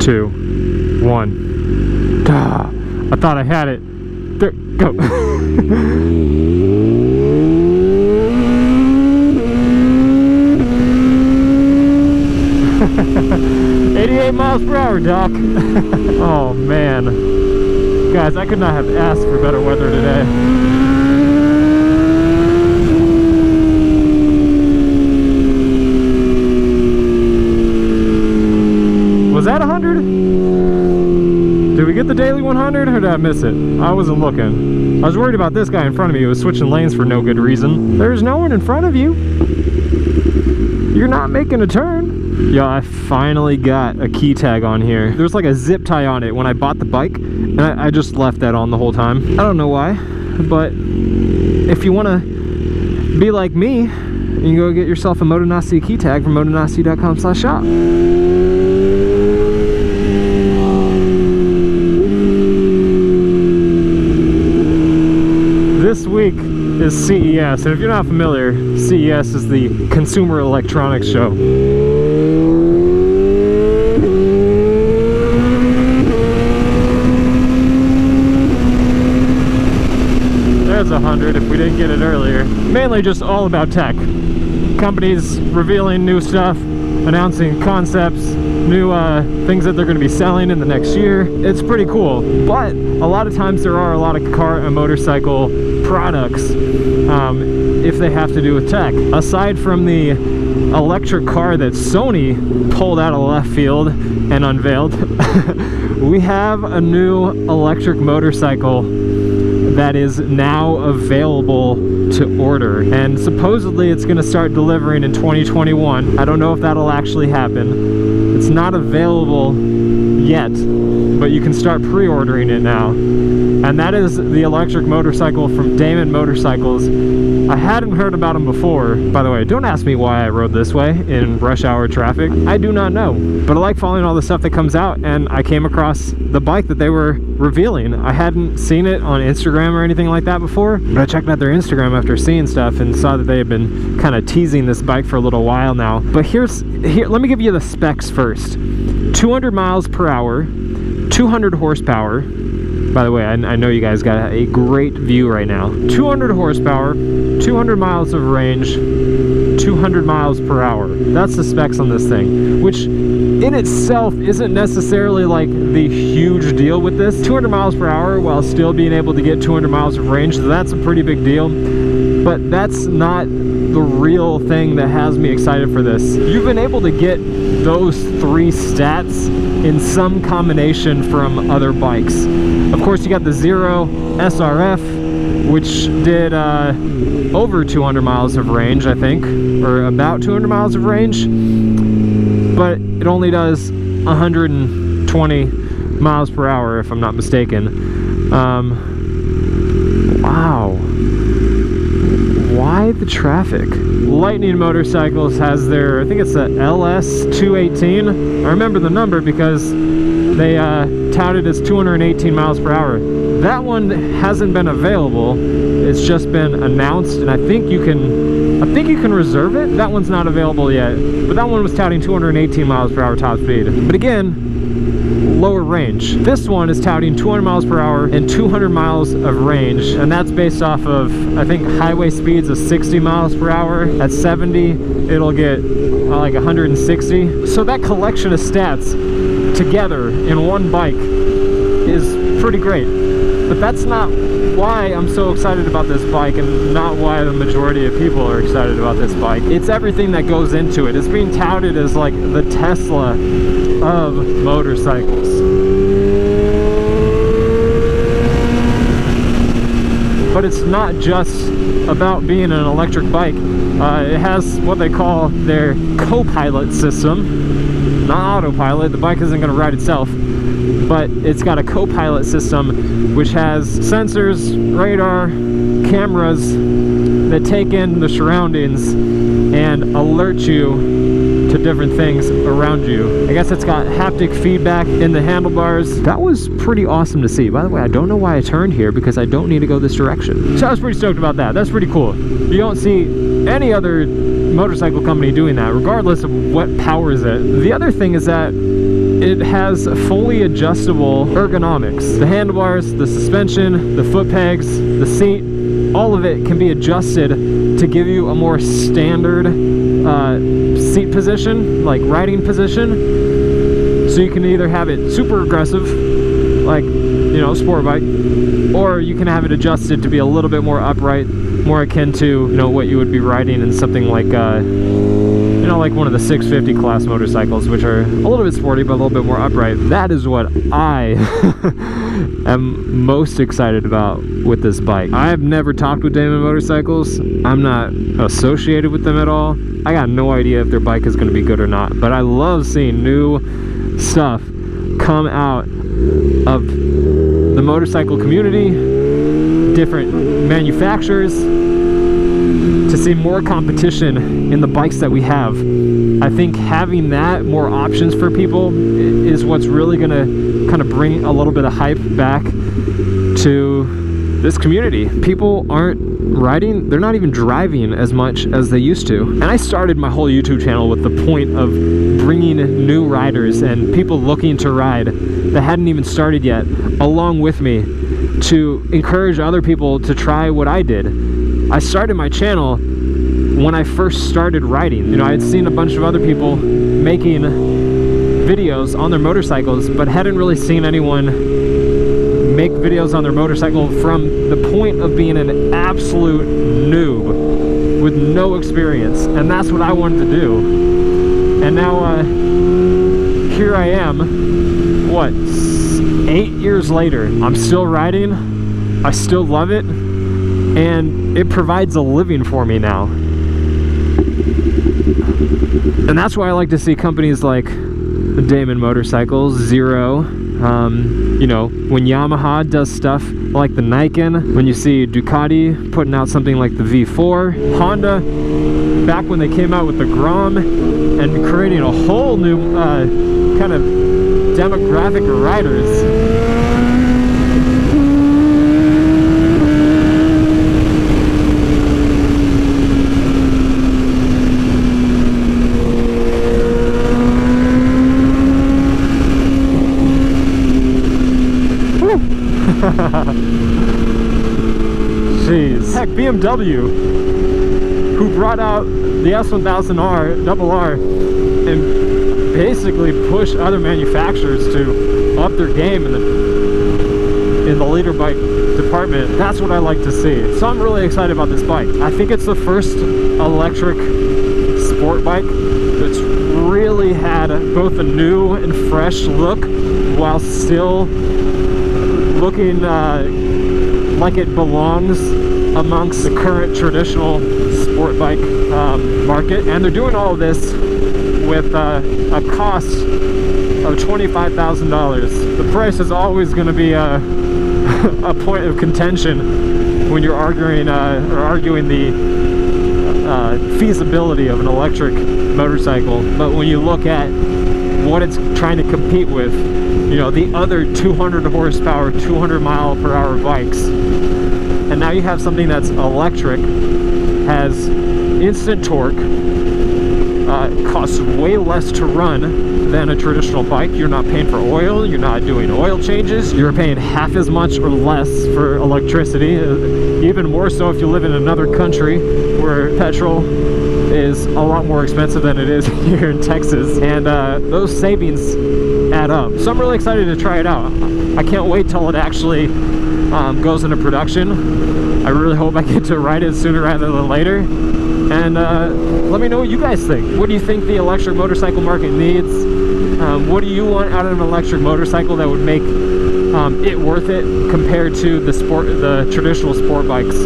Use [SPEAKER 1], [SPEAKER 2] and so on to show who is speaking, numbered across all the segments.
[SPEAKER 1] 2, 1. Duh. I thought I had it. There, go. 88 miles per hour, Doc. Oh man, guys, I could not have asked for better weather today. Was that 100? Did we get the daily 100 or did I miss it? I wasn't looking. I was worried about this guy in front of me who was switching lanes for no good reason. There's no one in front of you. You're not making a turn. Yo, I finally got a key tag on here. There's like a zip tie on it when I bought the bike, and I just left that on the whole time. I don't know why, but if you want to be like me, you can go get yourself a Motonosity key tag from motonosity.com/shop. This week is CES, and if you're not familiar, CES is the Consumer Electronics Show. There's 100 if we didn't get it earlier. Mainly just all about tech. Companies revealing new stuff, announcing concepts, new things that they're going to be selling in the next year. It's pretty cool, but a lot of times there are a lot of car and motorcycle products if they have to do with tech. Aside from the electric car that Sony pulled out of left field and unveiled, we have a new electric motorcycle that is now available to order, and supposedly it's going to start delivering in 2021. I don't know if that'll actually happen. It's not available yet, but you can start pre-ordering it now, and that is the electric motorcycle from Damon Motorcycles. I hadn't heard about them before. By the way, don't ask me why I rode this way in rush hour traffic. I do not know, but I like following all the stuff that comes out, and I came across the bike that they were revealing. I hadn't seen it on Instagram or anything like that before, but I checked out their Instagram after seeing stuff and saw that they had been kind of teasing this bike for a little while now. But here, let me give you the specs first. 200 miles per hour, 200 horsepower. By the way, I know you guys got a great view right now. 200 horsepower, 200 miles of range, 200 miles per hour. That's the specs on this thing, which in itself isn't necessarily like the huge deal with this. 200 miles per hour while still being able to get 200 miles of range, so that's a pretty big deal. But that's not the real thing that has me excited for this. You've been able to get those three stats in some combination from other bikes. Of course, you got the Zero SRF, which did over 200 miles of range, I think, or about 200 miles of range, but it only does 120 miles per hour, if I'm not mistaken. Wow. Why the traffic? Lightning Motorcycles has their, I think it's the LS218. I remember the number because they touted as 218 miles per hour. That one hasn't been available. It's just been announced, and I think you can reserve it. That one's not available yet, but that one was touting 218 miles per hour top speed. But again, lower range. This one is touting 200 miles per hour and 200 miles of range, and that's based off of, I think, highway speeds of 60 miles per hour. At 70, it'll get like 160. So that collection of stats together in one bike is pretty great. But that's not why I'm so excited about this bike, and not why the majority of people are excited about this bike. It's everything that goes into it. It's being touted as like the Tesla of motorcycles. But it's not just about being an electric bike. It has what they call their co-pilot system, not autopilot. The bike isn't going to ride itself, but it's got a co-pilot system which has sensors, radar, cameras that take in the surroundings and alert you to different things around you. I guess it's got haptic feedback in the handlebars. That was pretty awesome to see. By the way, I don't know why I turned here because I don't need to go this direction. So I was pretty stoked about that. That's pretty cool. You don't see any other motorcycle company doing that, regardless of what powers it. The other thing is that it has fully adjustable ergonomics. The handlebars, the suspension, the foot pegs, the seat, all of it can be adjusted to give you a more standard seat position, like riding position. So you can either have it super aggressive, like, you know, sport bike, or you can have it adjusted to be a little bit more upright, more akin to, you know, what you would be riding in something like, you know, like one of the 650 class motorcycles, which are a little bit sporty, but a little bit more upright. That is what I am most excited about with this bike. I have never talked with Damon Motorcycles. I'm not associated with them at all. I got no idea if their bike is going to be good or not, but I love seeing new stuff come out of the motorcycle community, different manufacturers, to see more competition in the bikes that we have. I think having that, more options for people, is what's really going to kind of bring a little bit of hype back to this community. People aren't riding, they're not even driving as much as they used to. And I started my whole YouTube channel with the point of bringing new riders and people looking to ride that hadn't even started yet along with me, to encourage other people to try what I did. I started my channel when I first started riding. You know, I had seen a bunch of other people making videos on their motorcycles, but hadn't really seen anyone make videos on their motorcycle from the point of being an absolute noob with no experience. And that's what I wanted to do. And now here I am, what, 8 years later. I'm still riding, I still love it, and it provides a living for me now. And that's why I like to see companies like Damon Motorcycles, Zero, you know, when Yamaha does stuff like the Nikon, when you see Ducati putting out something like the V4, Honda, back when they came out with the Grom, and creating a whole new kind of demographic of riders. Jeez. Heck, BMW, who brought out the S1000R RR and basically pushed other manufacturers to up their game in the leader bike department. That's what I like to see. So I'm really excited about this bike. I think it's the first electric sport bike that's really had both a new and fresh look while still looking like it belongs amongst the current traditional sport bike market. And they're doing all of this with a cost of $25,000. The price is always going to be a point of contention when you're arguing the feasibility of an electric motorcycle. But when you look at what it's trying to compete with, you know, the other 200 horsepower, 200 mile per hour bikes, and now you have something that's electric, has instant torque, costs way less to run than a traditional bike. You're not paying for oil, you're not doing oil changes, you're paying half as much or less for electricity, even more so if you live in another country where petrol is a lot more expensive than it is here in Texas, and those savings add up. So I'm really excited to try it out. I can't wait till it actually goes into production. I really hope I get to ride it sooner rather than later. And let me know what you guys think. What do you think the electric motorcycle market needs? What do you want out of an electric motorcycle that would make it worth it compared to the traditional sport bikes?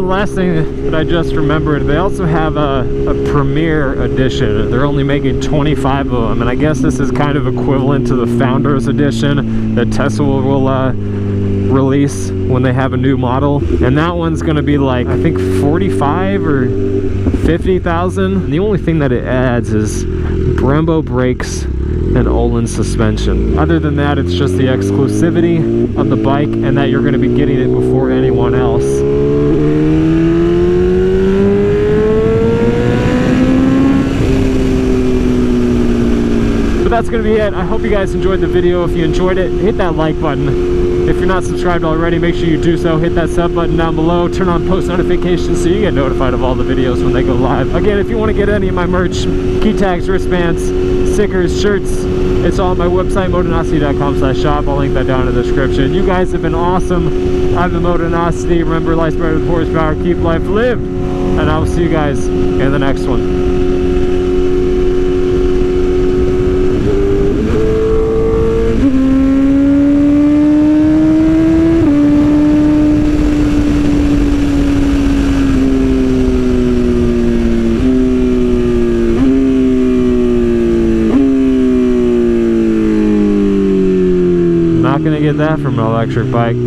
[SPEAKER 1] the last thing that I just remembered, they also have a Premier Edition. They're only making 25 of them, and I guess this is kind of equivalent to the Founders Edition that Tesla will release when they have a new model. And that one's going to be like, I think 45 or 50,000. The only thing that it adds is Brembo brakes and Olin suspension. Other than that, it's just the exclusivity of the bike and that you're going to be getting it before anyone else. But that's going to be it. I hope you guys enjoyed the video. If you enjoyed it, hit that like button. If you're not subscribed already, make sure you do so. Hit that sub button down below. Turn on post notifications so you get notified of all the videos when they go live. Again, if you want to get any of my merch, key tags, wristbands, stickers, shirts, it's all on my website, motonosity.com/shop. I'll link that down in the description. You guys have been awesome. I've been Motonosity. Remember, life's better with horsepower. Keep life lived. And I will see you guys in the next one. Not gonna get that from an electric bike.